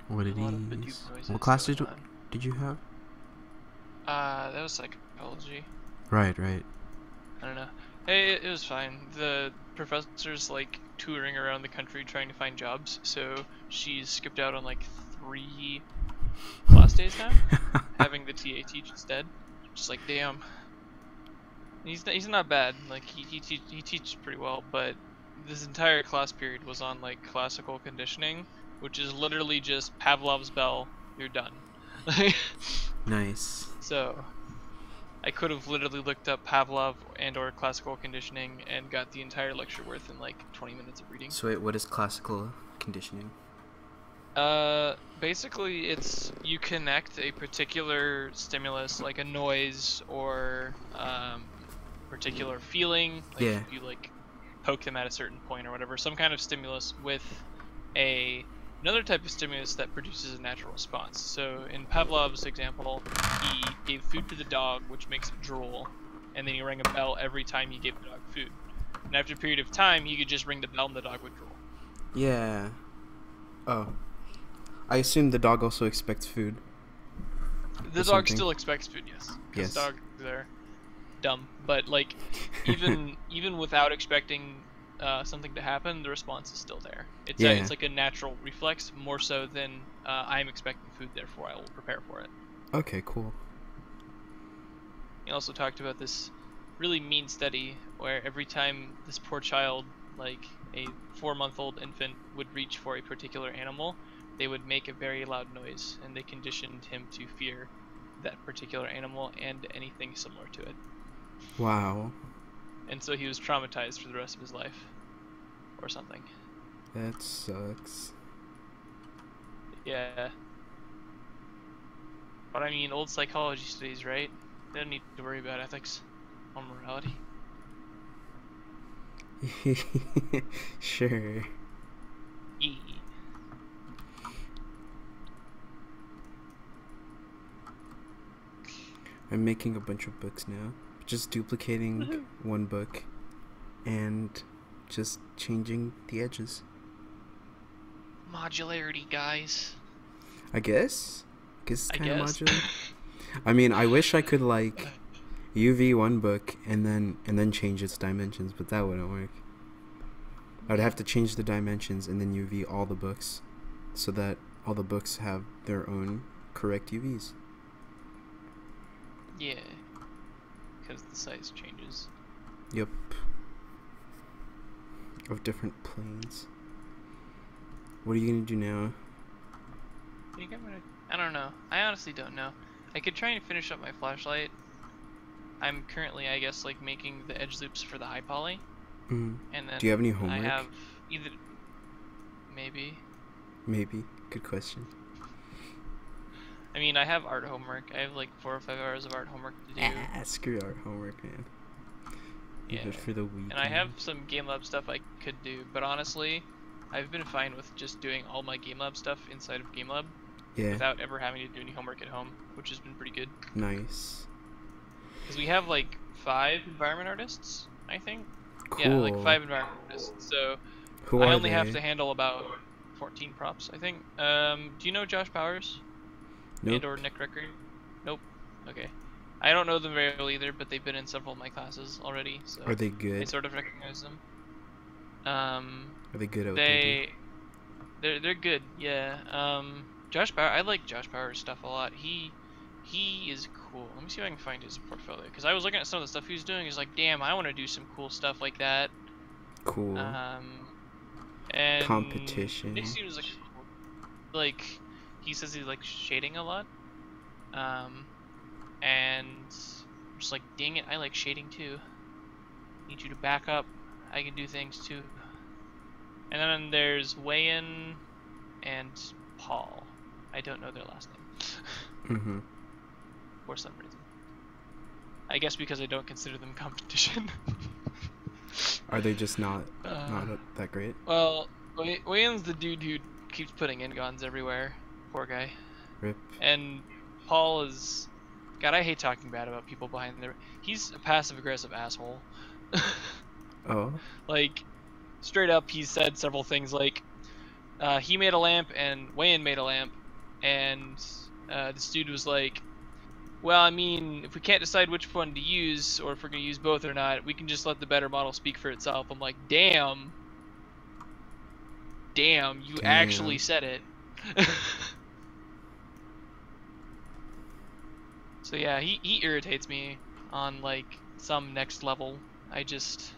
What it A lot of Hadoop is? noises What class going on. did you have? That was psychology. Right, right. I don't know. Hey, it was fine. The professor's like touring around the country trying to find jobs, so she's skipped out on like 3 class days now, having the TA teach instead. Just like, damn. He's not bad. Like he teaches pretty well, but this entire class period was on like classical conditioning, which is literally just Pavlov's bell. You're done. Nice. So I could have literally looked up Pavlov and or classical conditioning and got the entire lecture worth in like 20 minutes of reading. So wait, what is classical conditioning? Basically it's you connect a particular stimulus like a noise or particular feeling, like Yeah. you like poke them at a certain point or whatever, some kind of stimulus with another type of stimulus that produces a natural response. So in Pavlov's example, he gave food to the dog, which makes it drool, and then he rang a bell every time he gave the dog food. And after a period of time, he could just ring the bell and the dog would drool. Yeah. Oh. I assume the dog also expects food. The dog still expects food, yes. Because Yes. dogs are dumb. But like, even without expecting something to happen, the response is still there. It's like a natural reflex, more so than I'm expecting food, therefore I will prepare for it. Okay, cool. He also talked about this really mean study where every time this poor child, like a 4-month-old infant, would reach for a particular animal, they would make a very loud noise, and they conditioned him to fear that particular animal and anything similar to it. Wow. And so he was traumatized for the rest of his life, or something. That sucks. Yeah. But I mean, old psychology studies, right? They don't need to worry about ethics or morality. Sure. Yeah. I'm making a bunch of books now. Just duplicating one book and just changing the edges. Modularity, guys. I guess? It's I kind of guess. modular. I mean, I wish I could like UV one book and then change its dimensions, but that wouldn't work. I'd have to change the dimensions and then UV all the books so that all the books have their own correct UVs. Yeah. Because the size changes. Yep. Of different planes. What are you gonna do now? I think I'm gonna... I don't know. I honestly don't know. I could try and finish up my flashlight. I'm currently, I guess, like making the edge loops for the high poly. Mm. And then Do you have any homework? I have either... Maybe. Maybe. Good question. I mean, I have art homework. I have like 4 or 5 hours of art homework to do. Screw art homework, man. Yeah. Leave it for the weekend. And I have some game lab stuff I could do, but honestly, I've been fine with just doing all my game lab stuff inside of game lab. Yeah. Without ever having to do any homework at home, which has been pretty good. Nice. Because we have like 5 environment artists, I think. Cool. Yeah, like 5 environment artists. So Who I are only they? have to handle about 14 props, I think. Do you know Josh Powers? Nope. And or Nick Record? Nope. Okay. I don't know them very well either, but they've been in several of my classes already, so Are they good? I sort of recognize them. Are they good at what they They're good, yeah. Josh Power, I like Josh Power's stuff a lot. He is cool. Let me see if I can find his portfolio, because I was looking at some of the stuff he was doing. He's like, damn, I want to do some cool stuff like that. do? Cool. And Competition. It seems like he says he likes shading a lot. And I'm just like, dang it, I like shading too. Need you to back up. I can do things too. And then there's Wayan and Paul. I don't know their last name. Mm-hmm. For some reason. I guess because I don't consider them competition. Are they just not that great? Well, Wayan's the dude who keeps putting in guns everywhere. Poor guy. Rip. And Paul is... God, I hate talking bad about people behind their... He's a passive-aggressive asshole. Oh. Like, straight up, he said several things like, He made a lamp, and Wayne made a lamp, and this dude was like, well, I mean, if we can't decide which one to use, or if we're gonna use both or not, we can just let the better model speak for itself. I'm like, damn, you actually Damn. said it. So yeah, he irritates me on like some next level. It's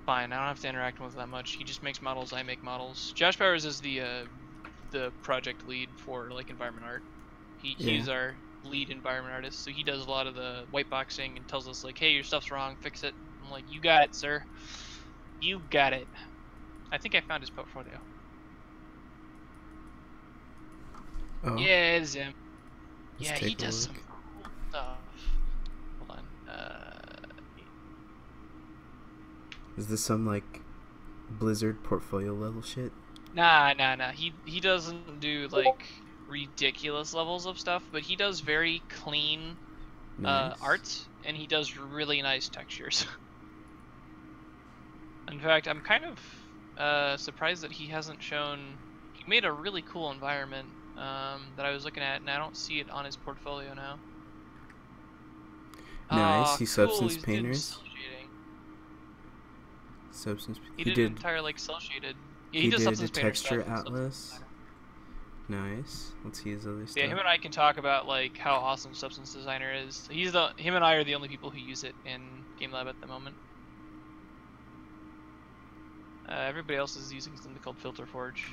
fine. I don't have to interact with him that much. He just makes models. I make models. Josh Powers is the project lead for like environment art. He Yeah. is our lead environment artist, so he does a lot of the white boxing and tells us like, hey, your stuff's wrong, fix it. I'm like, you got it, sir. You got it. I think I found his portfolio. Oh. Yeah, it is him. Let's Yeah, he take a does look. some cool stuff. Hold on. Is this some like Blizzard portfolio level shit? Nah. He doesn't do like ridiculous levels of stuff, but he does very clean Nice. art, and he does really nice textures. In fact, I'm kind of surprised that he hasn't shown. He made a really cool environment that I was looking at, and I don't see it on his portfolio now. Nice. Oh, He cool! substance He's doing painters. cell shading. Substance. He He did an did. entire like cell shaded. Yeah, he He does did a substance painter stuff. texture Substance atlas. designer. Nice. Let's see his other Yeah, stuff. him and I can talk about like how awesome Substance Designer is. Him and I are the only people who use it in Game Lab at the moment. Everybody else is using something called Filter Forge,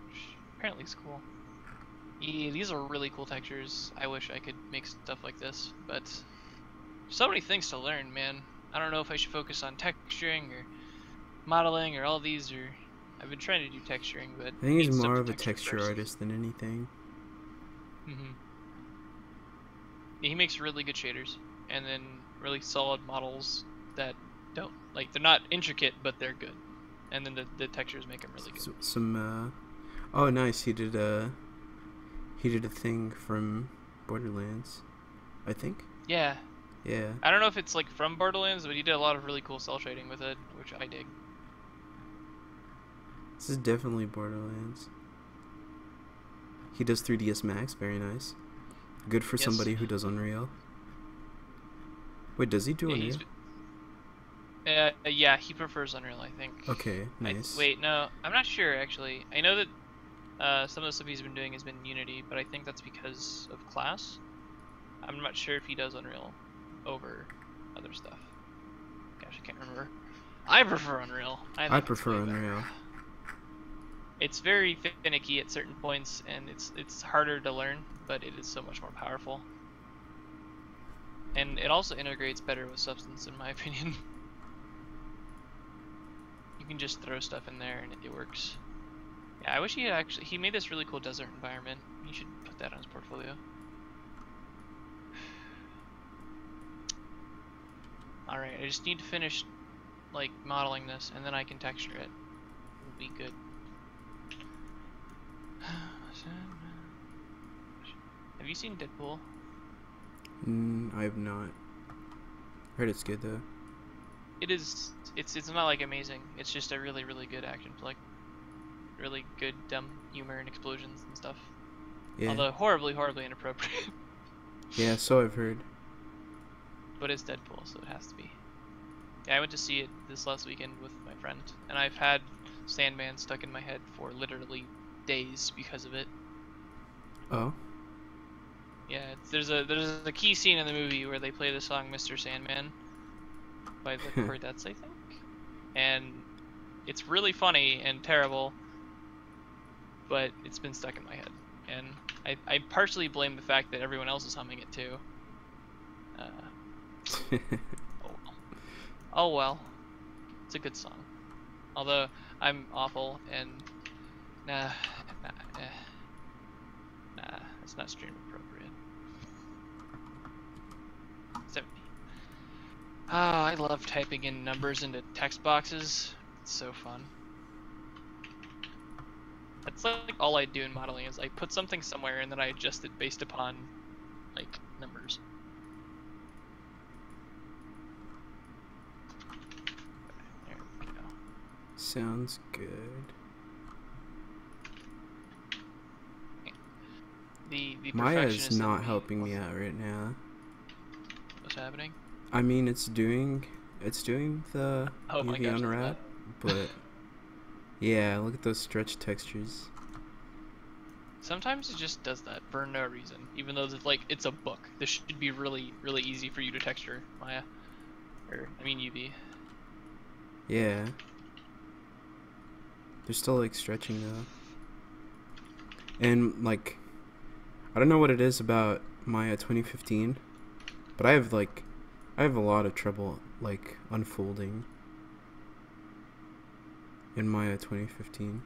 which apparently is cool. Yeah, these are really cool textures. I wish I could make stuff like this, but so many things to learn, man. I don't know if I should focus on texturing or modeling or all these, or I've been trying to do texturing, but I think I he's need stuff more to of a texture texture first. artist than anything. Yeah, he makes really good shaders, and then really solid models that don't like they're not intricate, but they're good, and then the textures make them really good. Some. Oh, nice. He did a thing from Borderlands, I think. Yeah, Yeah. I don't know if it's like from Borderlands, but he did a lot of really cool cell shading with it, which I dig. This is definitely Borderlands. He does 3ds Max. Very nice. Good for Yes. somebody who does Unreal. Wait, does he do Unreal? Yeah, he prefers Unreal, I think. Okay, nice. Wait, no, I'm not sure actually. I know that some of the stuff he's been doing has been Unity, but I think that's because of class. I'm not sure if he does Unreal over other stuff. Gosh, I can't remember. I prefer Unreal. I prefer Unreal. It's very finicky at certain points, and it's harder to learn, but it is so much more powerful. And it also integrates better with Substance, in my opinion. You can just throw stuff in there and it works. Yeah, I wish he made this really cool desert environment. You should put that on his portfolio. Alright, I just need to finish like modeling this, and then I can texture it. It'll be good. Have you seen Deadpool? I have not. Heard it's good though. It is. It's not like amazing. It's just a really good action flick. Really good dumb humor and explosions and stuff. Yeah. Although horribly inappropriate. Yeah, so I've heard. But it's Deadpool, so it has to be. Yeah, I went to see it this last weekend with my friend, and I've had Sandman stuck in my head for literally days because of it. Oh. Yeah, there's a key scene in the movie where they play the song "Mr. Sandman" by the Chordettes, I think, and it's really funny and terrible, but it's been stuck in my head, and I partially blame the fact that everyone else is humming it too. Oh well, it's a good song. Although I'm awful and nah, it's not stream appropriate. 70. Ah, I love typing in numbers into text boxes. It's so fun. That's like all I do in modeling is I put something somewhere and then I adjust it based upon like numbers. There we go. Sounds good. The Maya is perfectionist in not me. helping me out right now. What's happening? I mean, it's doing the Oh my UV gosh, that's unwrap, bad. but yeah, look at those stretch textures. Sometimes it just does that for no reason, even though it's a book. This should be really, really easy for you to texture, Maya. Or, I mean UV. Yeah. They're still like stretching though. And like I don't know what it is about Maya 2015, but I have a lot of trouble like unfolding in Maya 2015.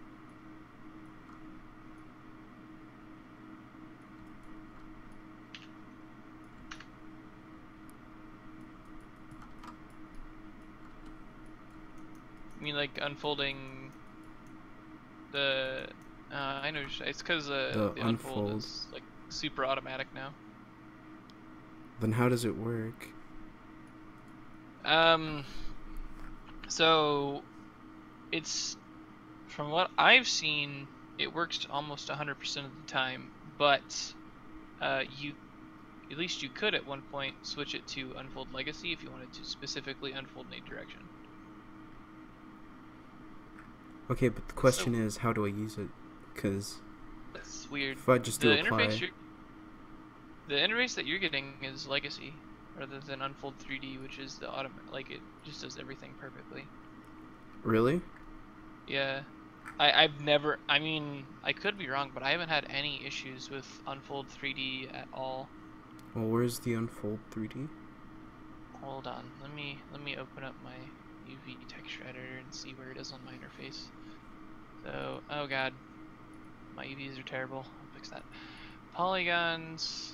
I mean, like, unfolding the... I know, it's because The the unfold unfold. is, like, super automatic now. Then how does it work? Um, so, it's... From what I've seen, it works almost 100% of the time, but you at least you could at one point switch it to unfold legacy if you wanted to specifically unfold in a direction. Okay, but the It's so question is, how do I use it? Because it's weird. if I just The do interface apply, the interface that you're getting is legacy rather than unfold 3D, which is the automatic. Like, it just does everything perfectly. really? Yeah. I've never, I mean, I could be wrong, but I haven't had any issues with Unfold 3D at all. Well, where's the unfold 3D? Hold on, let me open up my UV texture editor and see where it is on my interface. So, oh god, my UVs are terrible. I'll fix that. Polygons,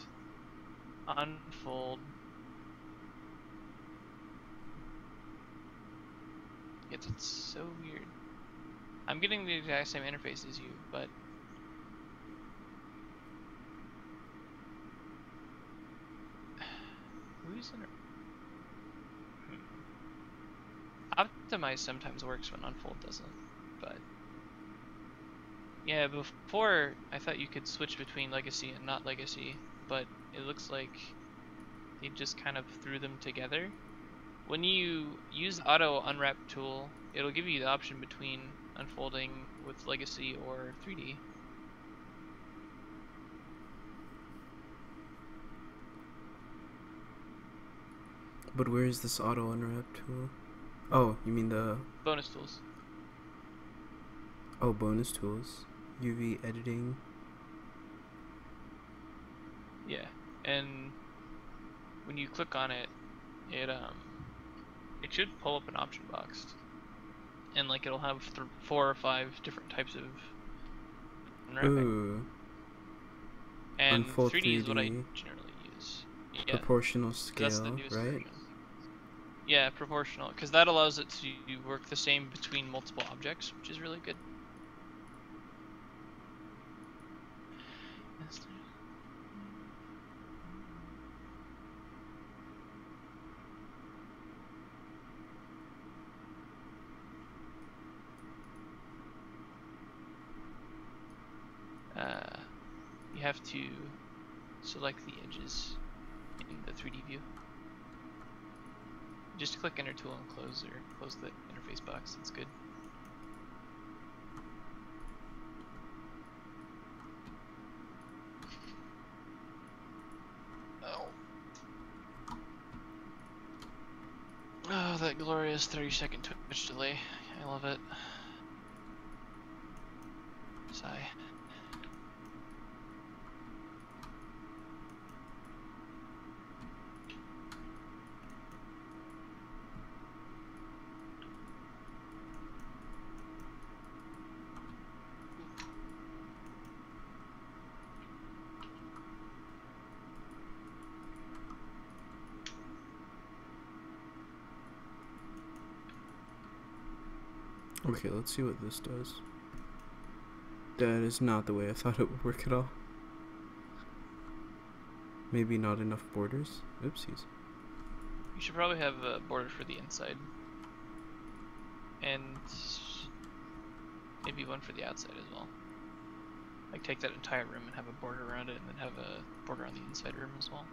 unfold. It's so weird. I'm getting the exact same interface as you, but who's in? Optimize sometimes works when unfold doesn't, but yeah, before I thought you could switch between legacy and not legacy, but it looks like they just kind of threw them together. When you use the auto unwrap tool, it'll give you the option between unfolding with legacy or 3D. But where is this auto unwrap tool? Oh, you mean the Bonus tools. bonus tools, UV editing. Yeah, and when you click on it, it should pull up an option box, and like it'll have 4 or 5 different types of unwrapping. Ooh. And Unfold 3D is what I 3D. generally use. Yeah, Proportional 'cause that's the scale, newest right? version. Yeah, proportional, because that allows it to work the same between multiple objects, which is really good. You have to select the edges in the 3D view. Just click enter tool and close the interface box. That's good. Oh, that glorious 30-second Twitch delay. I love it. Sigh. Okay, let's see what this does. That is not the way I thought it would work at all. Maybe not enough borders. Oopsies. You should probably have a border for the inside. And UV one for the outside as well. Like take that entire room and have a border around it, and then have a border on the inside room as well.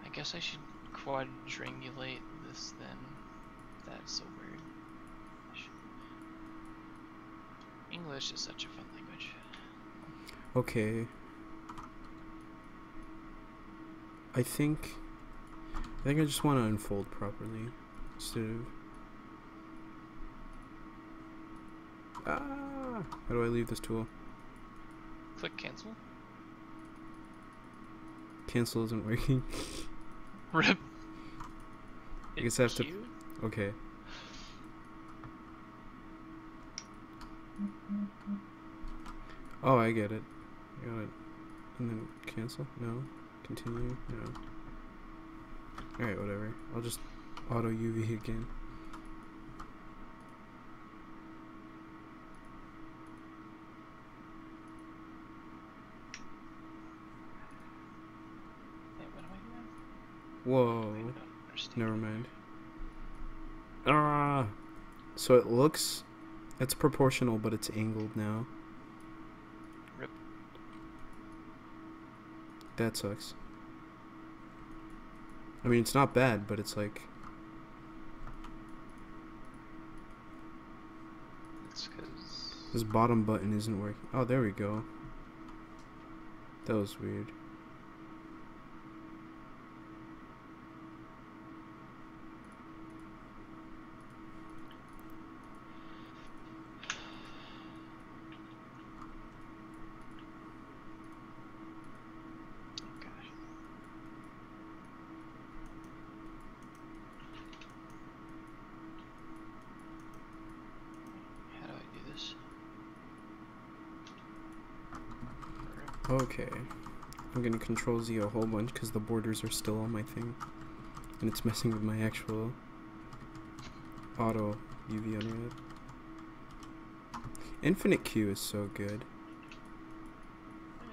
I guess I should quadringulate this then. That's so weird. English is such a fun language. Okay. I think I just want to unfold properly instead of. How do I leave this tool? Click cancel. Cancel isn't working. Rip. I guess I have to. Okay. Oh, I get it. I got it. And then cancel? No. Continue? No. Alright, whatever. I'll just auto UV again. Wait, what am I doing? Whoa. I don't understand. Never mind. Ah. So it looks. It's proportional, but it's angled now. Rip. That sucks. I mean, it's not bad, but it's like. It's because This bottom button isn't working. Oh, there we go. That was weird. Okay, I'm gonna Control Z a whole bunch because the borders are still on my thing, and it's messing with my actual auto UV unwrap. Infinite Q is so good.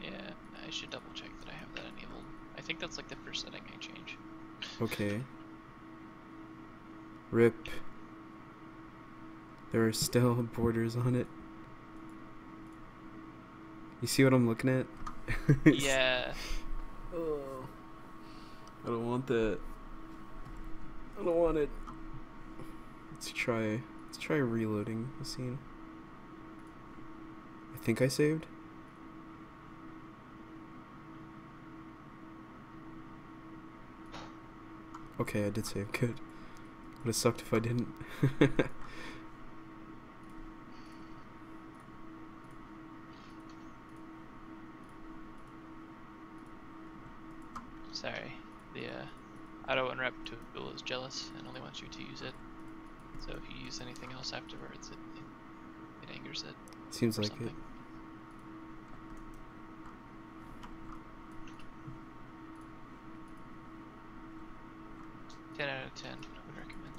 yeah, I should double check that I have that enabled. I think that's like the first setting I change. Okay. Rip. There are still borders on it. You see what I'm looking at? Yeah. Oh. I don't want that. I don't want it. Let's try reloading the scene. I think I saved. Okay, I did save. Good. Would have sucked if I didn't. Sorry, the auto unwrap tool is jealous and only wants you to use it. So if you use anything else afterwards, it angers it. Seems like something. it. Ten out of 10 would recommend.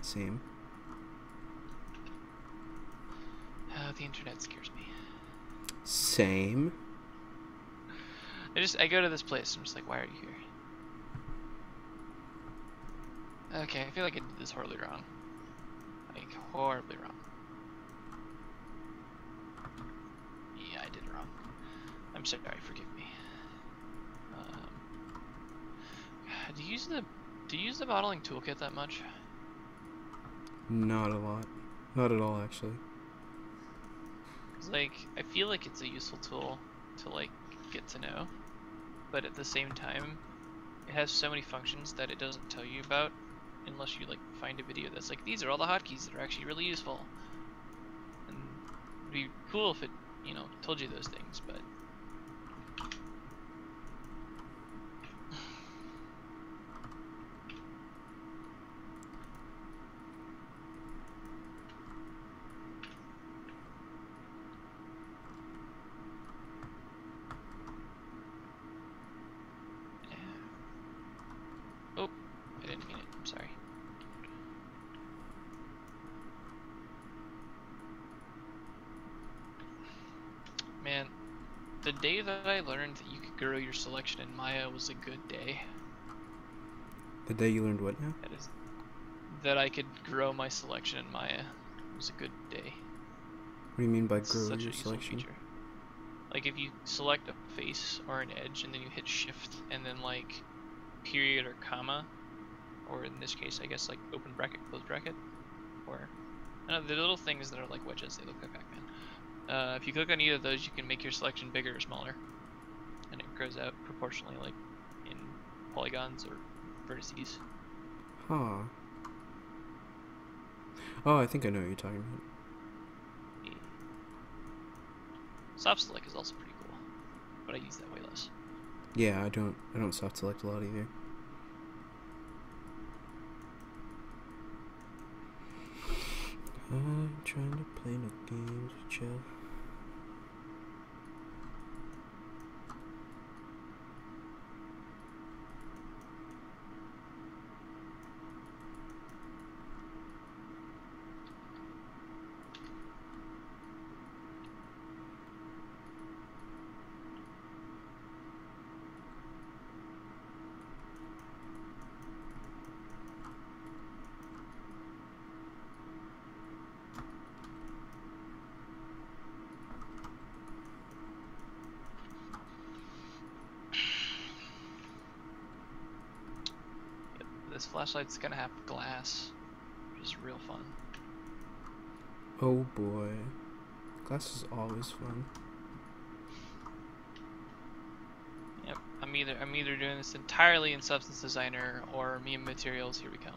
Same. The internet scares me. Same. I go to this place and I'm just like, why are you here? Okay, I feel like I did this horribly wrong. Like, horribly wrong. Yeah, I did it wrong. I'm sorry, forgive me. Do you use the modeling toolkit that much? Not a lot. Not at all, actually. 'Cause, like, I feel like it's a useful tool to, like, get to know. But at the same time, it has so many functions that it doesn't tell you about unless you, like, find a video that's like, these are all the hotkeys that are actually really useful. And it'd be cool if it, you know, told you those things, but... Oh, I didn't mean it. I'm sorry. The day that I learned that you could grow your selection in Maya was a good day. The day you learned what now? That is, that I could grow my selection in Maya was a good day. What do you mean by It's grow such a your useful selection? feature. Like if you select a face or an edge and then you hit shift and then like period or comma, or in this case I guess like open bracket, close bracket, or I don't know, the little things that are like wedges, they look like Pac-Man. If you click on either of those, you can make your selection bigger or smaller, and it grows out proportionally, like in polygons or vertices. Huh. Oh, I think I know what you're talking about. Yeah. Soft select is also pretty cool, but I use that way less. Yeah, I don't soft select a lot either. I'm trying to play no games with you. This flashlight's gonna have glass, which is real fun. Oh boy. Glass is always fun. Yep, I'm either doing this entirely in Substance Designer or me and Materials. Here we come.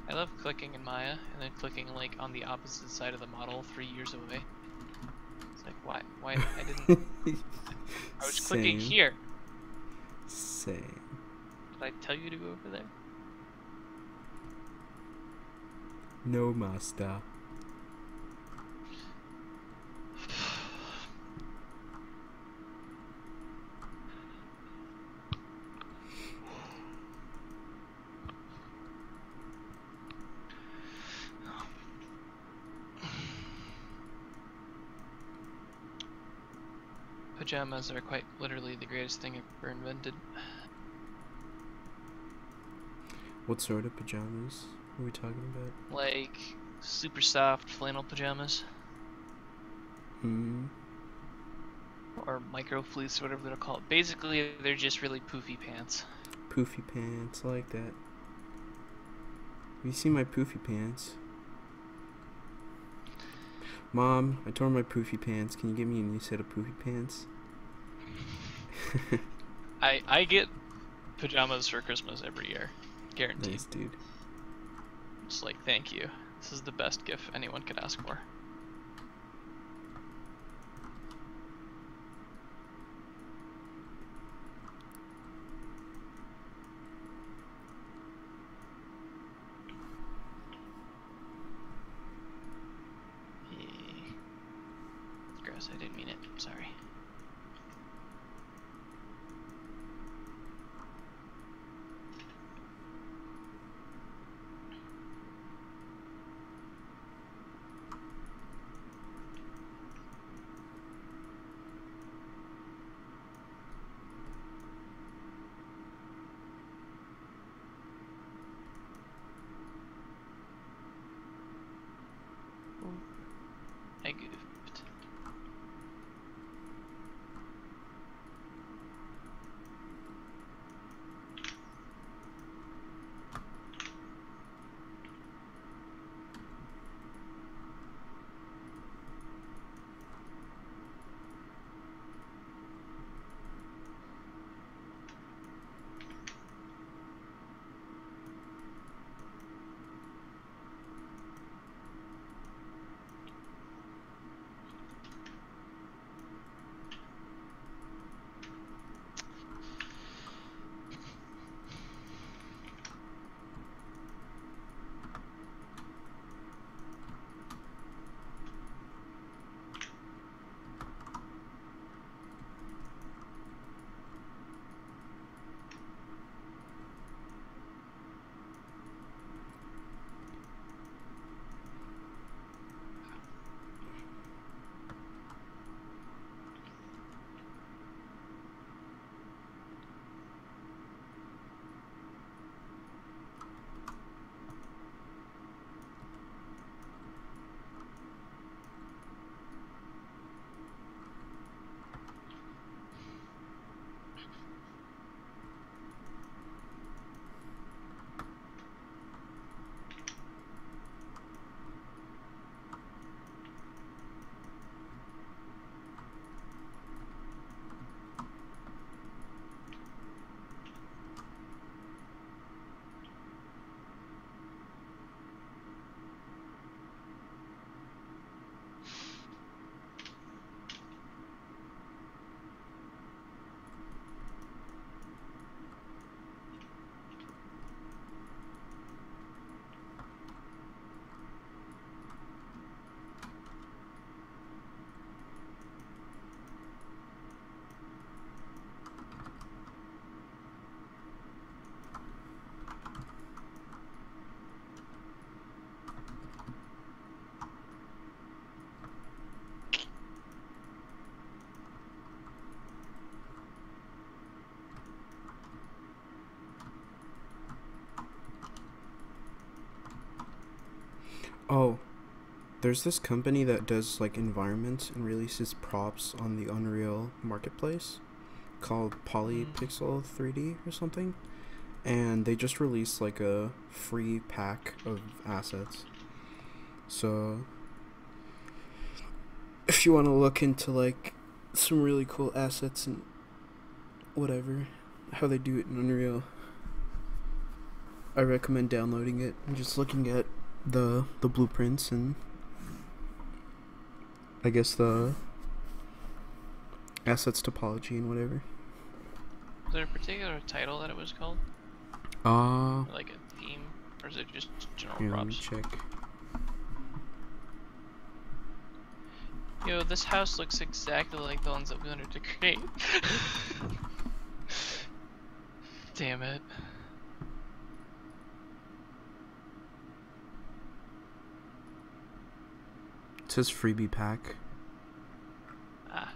I love clicking in Maya and then clicking like on the opposite side of the model 3 years away. It's like why I didn't. I was clicking here. Same. Did I tell you to go over there? No, master. Pajamas are quite literally the greatest thing ever invented. What sort of pajamas are we talking about? Like super soft flannel pajamas. Hmm. Or micro fleece, whatever they're called. Basically, they're just really poofy pants. Poofy pants, I like that. Have you seen my poofy pants? Mom, I tore my poofy pants. Can you give me a new set of poofy pants? I get pajamas for Christmas every year. Guaranteed. Nice, dude. Just like, thank you. This is the best gift anyone could ask for. Gross, I didn't mean it. Sorry. I goofed. Oh, there's this company that does like environments and releases props on the Unreal Marketplace called Mm. Polypixel 3D or something. And they just released like a free pack of assets. So if you want to look into like some really cool assets and whatever, how they do it in Unreal, I recommend downloading it and just looking at the blueprints and I guess the assets topology and whatever. Was there a particular title that it was called? Uh, Or like a theme? Or is it just general Here, let me props? check. Yo, this house looks exactly like the ones that we wanted to create. Damn it. It says freebie pack. Ah.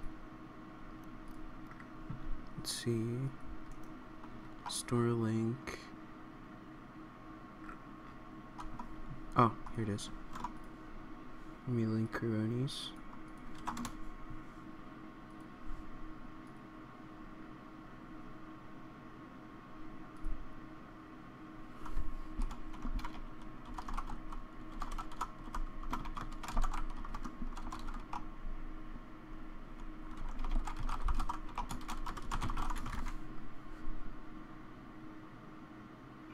Let's see. Store link. Oh, here it is. Let me link Coronies.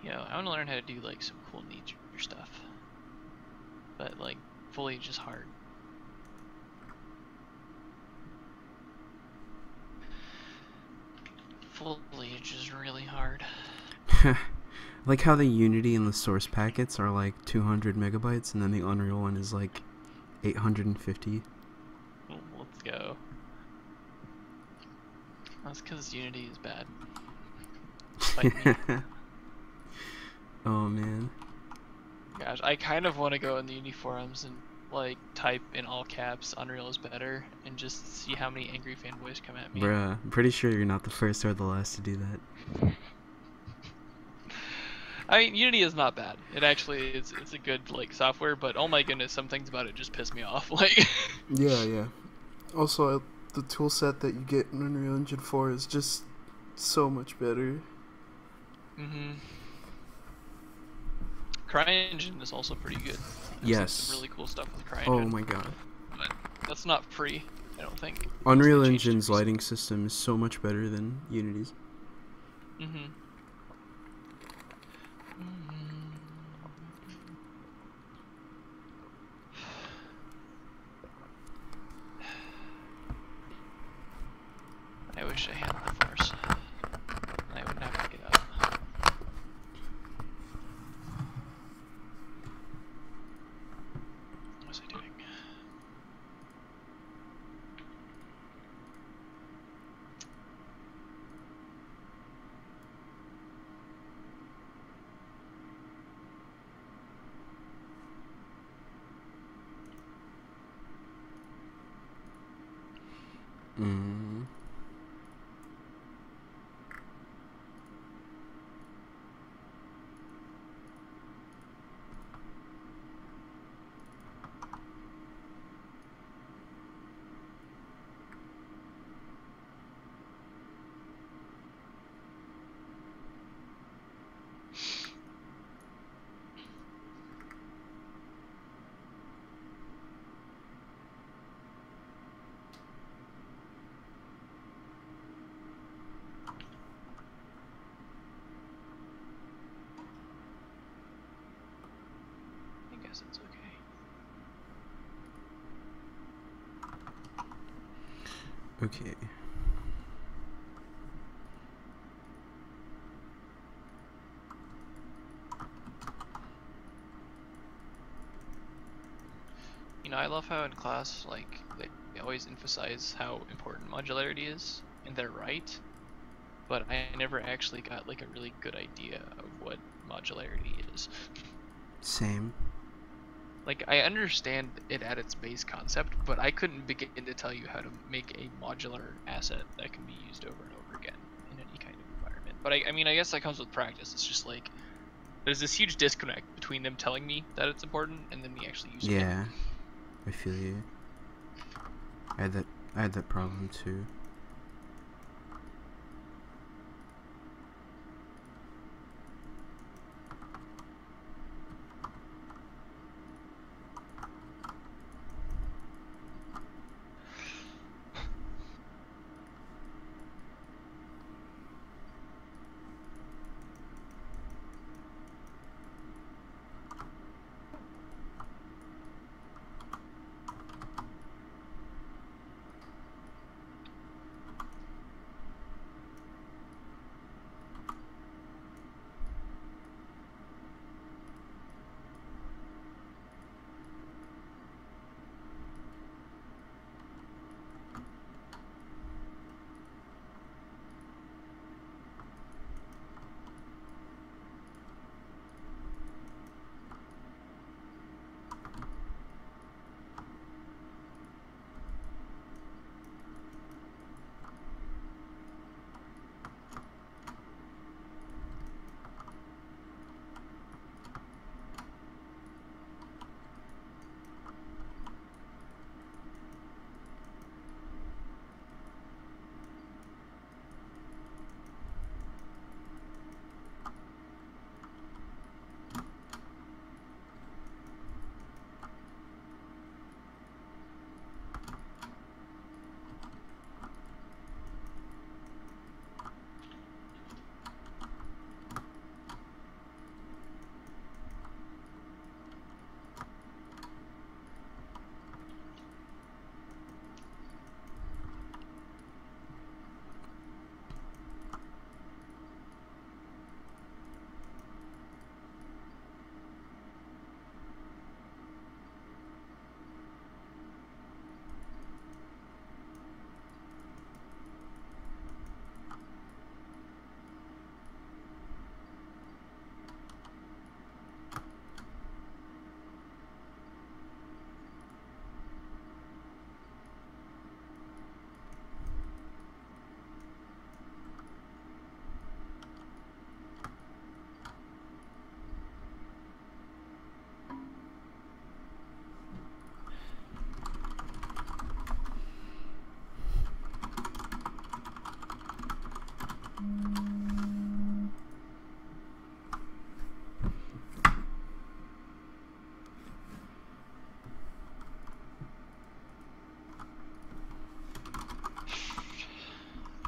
Yo, I want to learn how to do like some cool nature stuff. But like, foliage is hard. Foliage is really hard. Like how the Unity and the source packets are like 200 megabytes and then the Unreal one is like 850. Let's go. That's because Unity is bad. Fight me. Oh man. Gosh, I kind of want to go in the Unity forums and like type in all caps Unreal is better and just see how many angry fanboys come at me. Bruh, I'm pretty sure you're not the first or the last to do that. I mean, Unity is not bad. It actually is. It's a good like software, but oh my goodness, some things about it just piss me off. Like, Yeah. Also, the tool set that you get in Unreal Engine 4 is just so much better. mhm. CryEngine is also pretty good. There's like, some Yes. really cool stuff with CryEngine. Oh my god. But that's not free, I don't think. Unreal Engine's lighting system is so much better than Unity's. Mhm. I wish I had the force. I wouldn't have to get up. What was I doing? Mm. I guess it's okay. Okay. You know, I love how in class, like, they always emphasize how important modularity is, and they're right, but I never actually got, like, a really good idea of what modularity is. Same. Like, I understand it at its base concept, but I couldn't begin to tell you how to make a modular asset that can be used over and over again in any kind of environment. But I mean, I guess that comes with practice. It's just like, there's this huge disconnect between them telling me that it's important and then me actually using it. Yeah, I feel you. I had that problem too.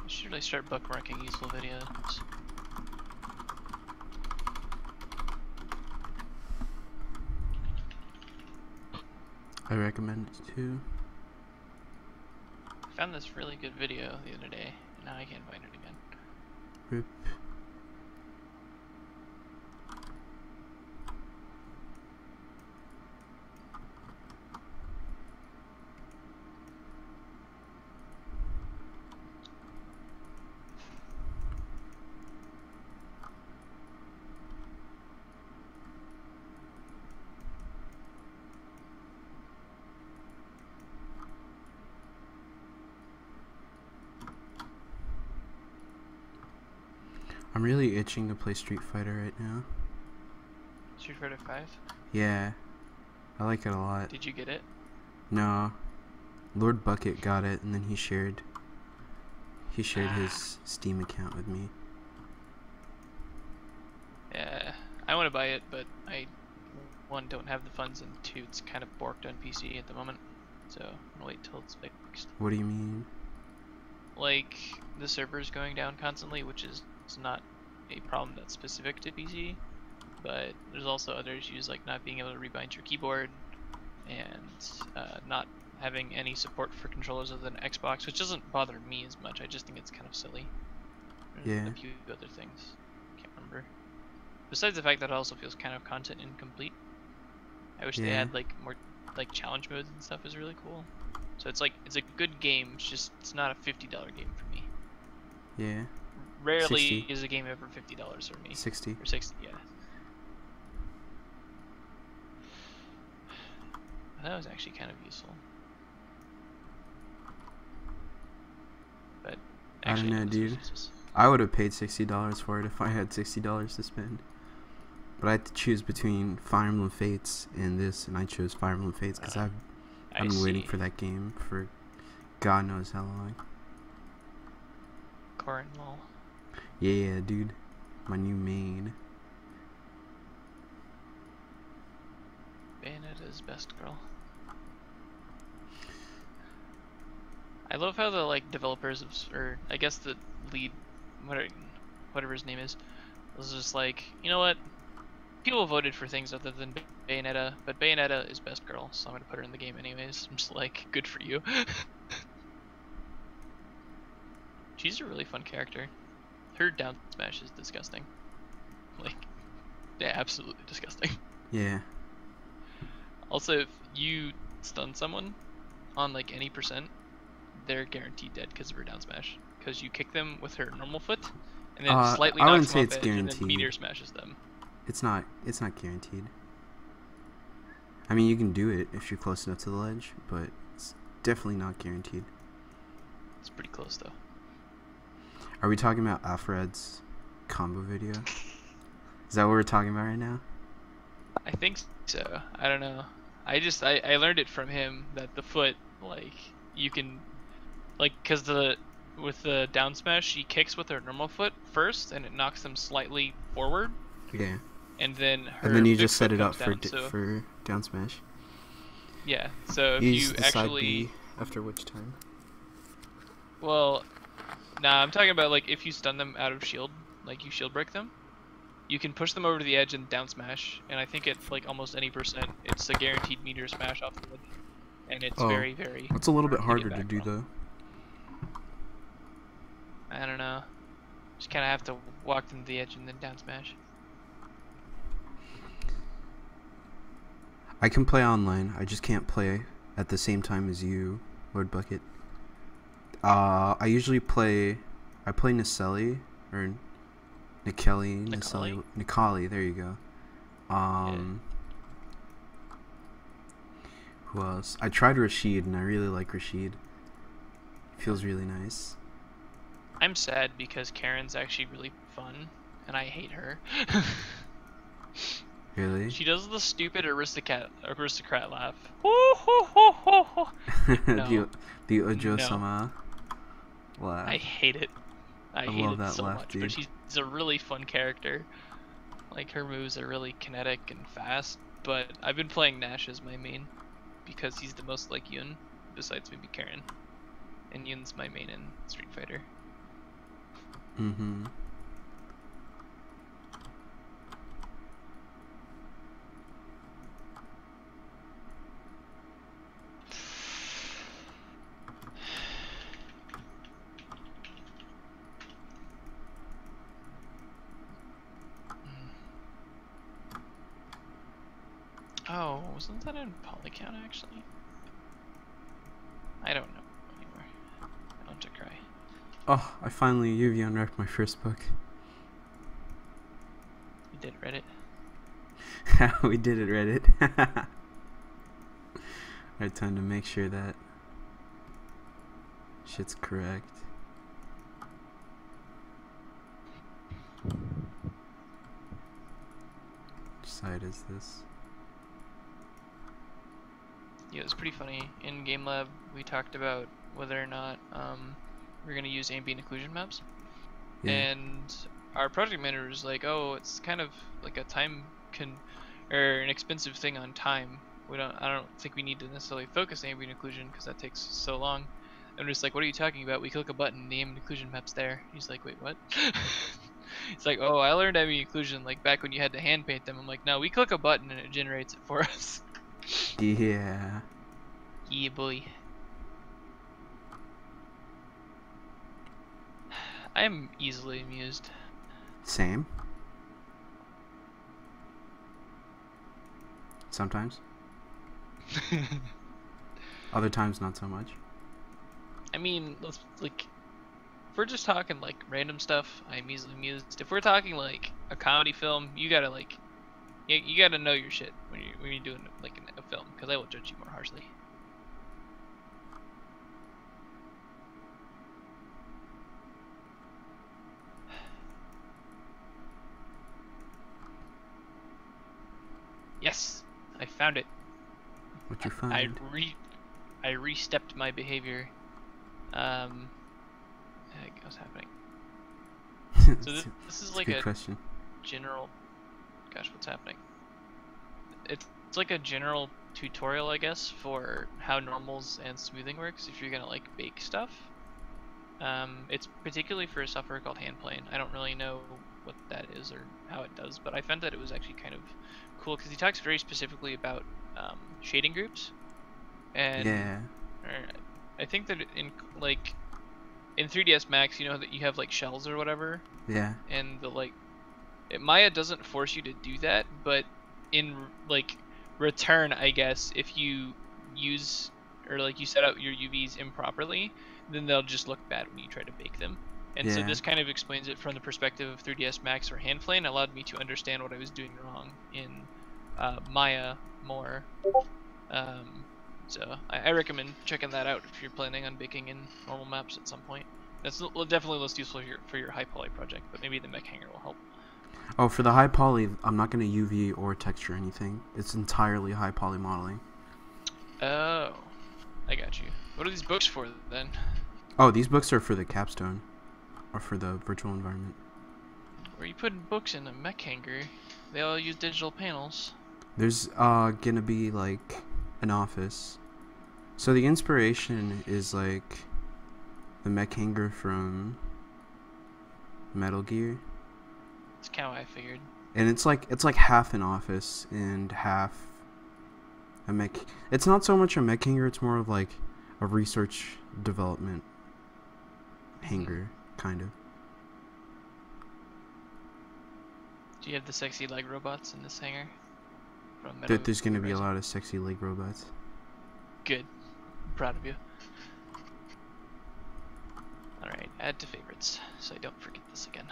I should really start bookmarking useful videos. I recommend it too. I found this really good video the other day, and now I can't find it again. Rip. I'm really itching to play Street Fighter right now. Street Fighter 5? Yeah, I like it a lot. Did you get it? No, Lord Bucket got it, and then he shared his Steam account with me. Yeah, I want to buy it, but I, one, don't have the funds, and two, it's kind of borked on PC at the moment, so I'm gonna wait till it's fixed. What do you mean? Like, the server's going down constantly, which is not a problem that's specific to PC, but there's also other issues like not being able to rebind your keyboard and not having any support for controllers other than Xbox, which doesn't bother me as much. I just think it's kind of silly. There's Yeah. a few other things. Can't remember. Besides the fact that it also feels kind of content incomplete. I wish they Yeah. had like more like challenge modes and stuff is really cool. So it's like it's a good game, it's not a $50 game for me. Yeah. Rarely 60. is a game ever $50 for me. 60. Or 60, yeah. That was actually kind of useful. But I don't actually, know, dude. I would have paid $60 for it if I had $60 to spend. But I had to choose between Fire Emblem Fates and this, and I chose Fire Emblem Fates because I've been waiting for that game for God knows how long. Cornwall. Yeah, dude. My new main. Bayonetta's best girl. I love how the like developers of, or I guess the lead, whatever his name is, was just like, you know what? People voted for things other than Bayonetta, but Bayonetta is best girl, so I'm gonna put her in the game anyways. I'm just like, good for you. She's a really fun character. Her down smash is disgusting. Like, yeah, absolutely disgusting. Yeah. Also, if you stun someone on like any percent, they're guaranteed dead because of her down smash. Because you kick them with her normal foot, and then slightly I wouldn't knocks say them it's off edge, and guaranteed. then meteor smashes them. It's not guaranteed. I mean, you can do it if you're close enough to the ledge, but it's definitely not guaranteed. It's pretty close though. Are we talking about Alfred's combo video? Is that what we're talking about right now? I think so. I don't know. I learned it from him that the foot, like, you can, like, cause with the down smash, she kicks with her normal foot first, and it knocks them slightly forward. Yeah. And then her And then you big just set foot it up comes down, for down smash. Yeah. So if You you just decide actually, B after which time. well, nah, I'm talking about like if you stun them out of shield, like you shield break them, you can push them over to the edge and down smash, and I think at like almost any percent, it's a guaranteed meteor smash off the edge, and it's very, very. It's a little bit hard harder to do though. I don't know. Just kind of have to walk them to the edge and then down smash. I can play online. I just can't play at the same time as you, Lord Bucket. I usually play. I play Nicelli or Nicelli. There you go. Yeah. Who else? I tried Rashid, and I really like Rashid. Feels really nice. I'm sad because Karen's actually really fun, and I hate her. Really? She does the stupid aristocrat laugh. No. the Ojo-sama laugh. I hate it. I hate love it that so laugh, much. dude. But she's a really fun character. Like, her moves are really kinetic and fast. But I've been playing Nash as my main because he's the most like Yun, besides maybe Karen. And Yun's my main in Street Fighter. Mm-hmm. Oh, wasn't that in Polycount actually? I don't know anymore. I don't have to cry. Oh, I finally UV unwrapped my first book. You did Reddit? We did it, Reddit. I had time to make sure that shit's correct. Which side is this? Yeah, it was pretty funny. In Game Lab, we talked about whether or not we're gonna use ambient occlusion maps, Yeah. and our project manager was like, "Oh, it's kind of like a or an expensive thing on time. I don't think we need to necessarily focus ambient occlusion because that takes so long." And we're just like, "What are you talking about? We click a button, the ambient occlusion map's there." He's like, "Wait, what?" It's like, "Oh, I learned ambient occlusion like back when you had to hand paint them." I'm like, "No, we click a button and it generates it for us." Yeah. Yeah, boy. I'm easily amused. Same. Sometimes. Other times, not so much. I mean, let's like, if we're just talking like random stuff, I'm easily amused. If we're talking like a comedy film, you gotta like, you gotta know your shit when you're doing like a film, because I will judge you more harshly. found it. What you find? I re-stepped my behavior. What's happening? So this is like a good a question. general. Gosh, what's happening? It's like a general tutorial, I guess, for how normals and smoothing works if you're gonna like bake stuff. It's particularly for a software called Handplane. I don't really know what that is or how it does, but I found that it was actually kind of cool because he talks very specifically about shading groups, and Yeah. I think that in 3ds Max, you know that you have like shells or whatever, Yeah. and Maya doesn't force you to do that, but in like return, I guess, if you use or like you set out your UVs improperly, then they'll just look bad when you try to bake them. And so Yeah. this kind of explains it from the perspective of 3ds Max or Handplane, allowed me to understand what I was doing wrong in Maya more. So I recommend checking that out if you're planning on baking in normal maps at some point. That's definitely less useful for your high poly project, but maybe the Mech Hangar will help. Oh, for the high poly, I'm not going to UV or texture anything. It's entirely high poly modeling. Oh, I got you. What are these books for then? Oh, these books are for the capstone, or for the virtual environment. Where are you putting books in a Mech Hangar? They all use digital panels. There's gonna be like an office. So the inspiration is like the Mech Hangar from Metal Gear. That's kind of what I figured. And it's like half an office and half a mech. It's not so much a Mech Hangar, it's more of like a research development hangar, kind of. Do you have the sexy leg robots in this hangar? There's gonna be a lot of sexy leg robots. Good. I'm proud of you. Alright, add to favorites, so I don't forget this again.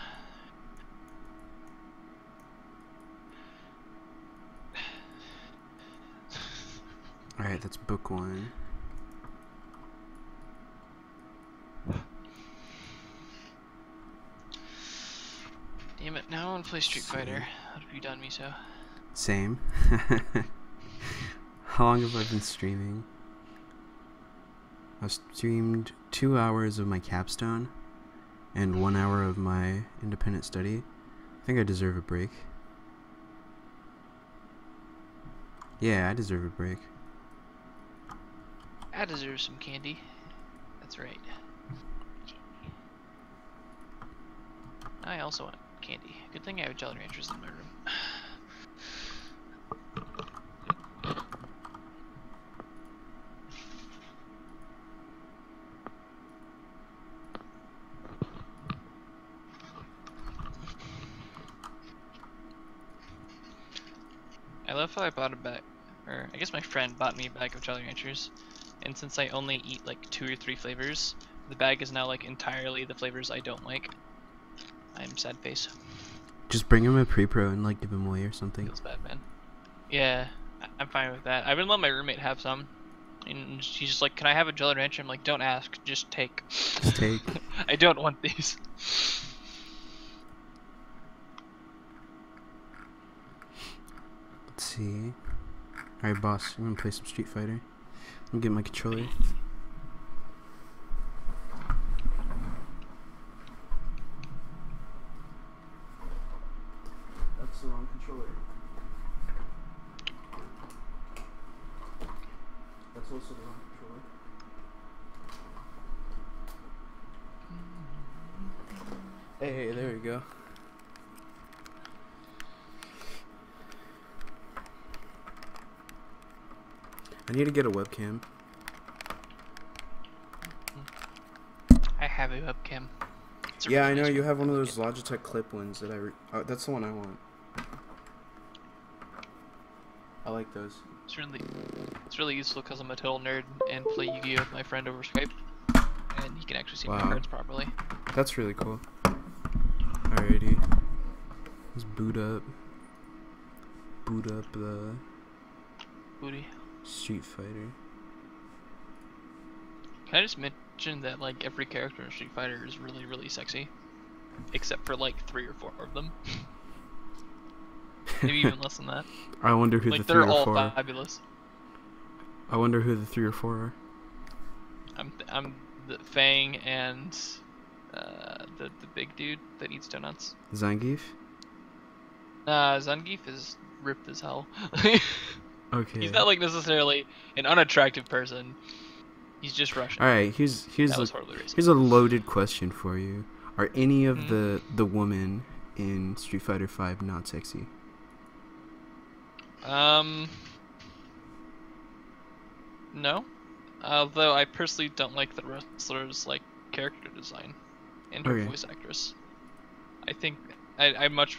Alright, that's book 1. Damn it, now I want to play Street Fighter. How have you done me so? Same. How long have I been streaming? I've streamed 2 hours of my capstone and 1 hour of my independent study. I think I deserve a break. Yeah, I deserve a break. I deserve some candy. That's right. I also want candy. Good thing I have Jolly Ranchers in my room. I love how I bought a bag, or I guess my friend bought me a bag of Jolly Ranchers, and since I only eat like 2 or 3 flavors, the bag is now like entirely the flavors I don't like. I'm sad face. Just bring him a pre-pro and like give him away or something. Feels bad, man. Yeah, I'm fine with that. I've been letting my roommate have some, and she's just like, "Can I have a Jolly Rancher?" I'm like, "Don't ask, just take." Just take. I don't want these. Let's see. Alright, boss, I'm gonna play some Street Fighter. I'm gonna get my controller. That's the wrong controller. That's also the wrong controller. Hey, there we go. I need to get a webcam. I have a webcam. Yeah, I know you have one of those Logitech clip ones that that's the one I want. I like those. It's really useful because I'm a total nerd and play Yu-Gi-Oh with my friend over Skype, and he can actually see my cards properly. That's really cool. Alrighty, let's boot up the Booty. Street Fighter. Can I just mention that like every character in Street Fighter is really, really sexy, except for like 3 or 4 of them. maybe even less than that. I wonder who the Like 3 they're or all 4 are. fabulous. I wonder who the 3 or 4 are. I'm the Fang and the big dude that eats donuts. Zangief? Zangief is ripped as hell. Okay. He's not like necessarily an unattractive person. He's just Russian. Alright, That was horribly racist. here's a loaded question for you. Are any of Mhm. the women in Street Fighter 5 not sexy? No. Although I personally don't like the wrestler's like character design and her Okay. voice actress. I think I much